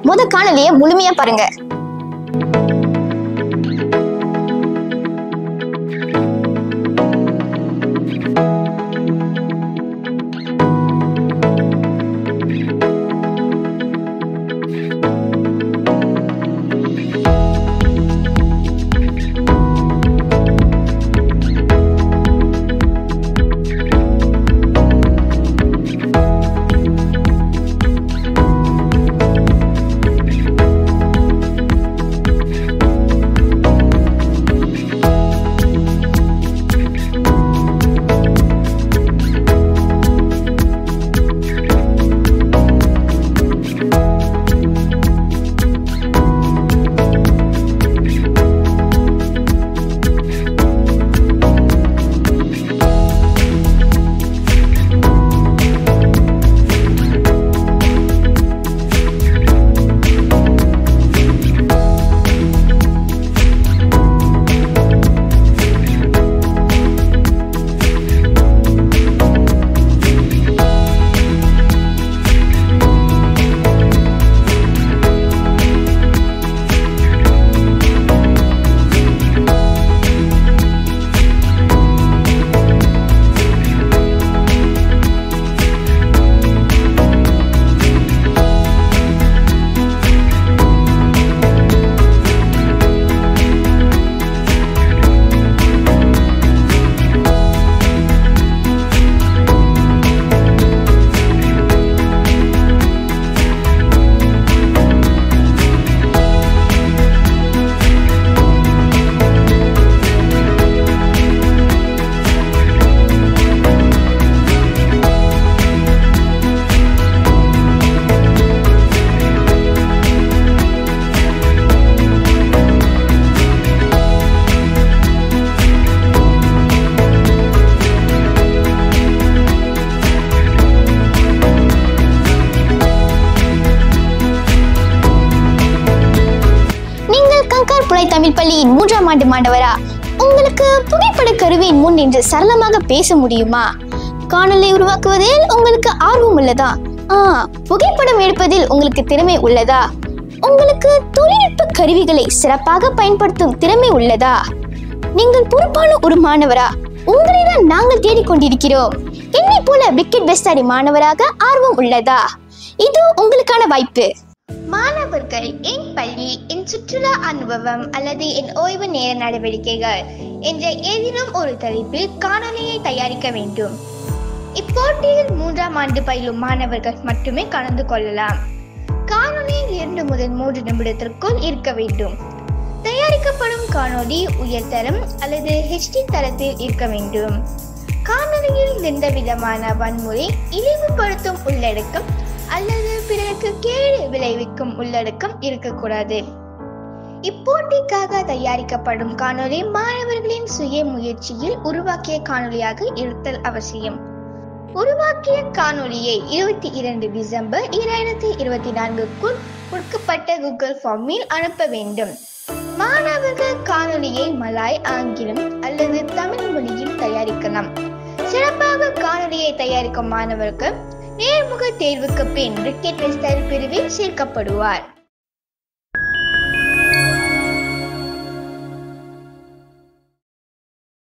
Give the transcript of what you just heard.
காணொலியை முழுமையா பாருங்க. தமிழ் பள்ளியின் 3ஆம் ஆண்டு மாணவரா? உங்களுக்கு புகைப்பட கருவியின் முன் நின்று சரளமாக பேச முடியுமா? காணொளி உருவாக்குவதில் உங்களுக்கு ஆர்வம் உள்ளதா? புகைப்படம் எடுப்பதில் உங்களுக்கு திறமை உள்ளதா? உங்களுக்கு தொழில்நுட்ப கருவிகளை சிறப்பாக பயன்படுத்தும் திறமை உள்ளதா? நீங்கள் பொறுப்பான ஒரு மாணவரா? உங்களை தான் நாங்கள் தேடிக்கொண்டிருக்கிறோம். என்னை போல விக்கெட் பெஸ்டாரி மாணவராக ஆர்வம் உள்ளதா? இது உங்களுக்கான வாய்ப்பு. மாணவர்கள் என் பள்ளி, என் சுற்றுலா அனுபவம் அல்லது என் ஓய்வு நேர நடவடிக்கைகள் என்ற ஏதேனும் ஒரு தலைப்பில் காணொலியை தயாரிக்க வேண்டும். இப்போட்டியில் 3ஆம் ஆண்டு பயிலும் மாணவர்கள் மட்டுமே கலந்து கொள்ளலாம். காணொலியில் 2 முதல் 3 நிமிடத்திற்குள் இருக்க வேண்டும். தயாரிக்கப்படும் காணொலி உயர்தரம் அல்லது HD தரத்தில் இருக்க வேண்டும். காணொலியில் எந்த விதமான வன்முறை, இழிவுபடுத்தும் உள்ளடக்கம் அல்லது பிறருக்கு கேடு விளைவிக்கும் உள்ளடக்கம் இருக்கக்கூடாது. இப்போட்டிக்காக தயாரிக்கப்படும் காணொலி மாணவர்களின் சுய முயற்சியில் உருவாக்கிய காணொலியாக இருத்தல் அவசியம். உருவாக்கிய காணொலியை 22 டிசம்பர் 2024க்குள் கொடுக்கப்பட்ட கூகுள் ஃபார்மில் அனுப்ப வேண்டும். மாணவர்கள் காணொலியை மலாய், ஆங்கிலம் அல்லது தமிழ் மொழியில் தயாரிக்கலாம். சிறப்பாக காணொலியை தயாரிக்கும் மாணவர்கள் நேர்முக தேர்வுக்கு பின் விக்கெட் பெஸ்டாரி பிரிவில் சேர்க்கப்படுவார்.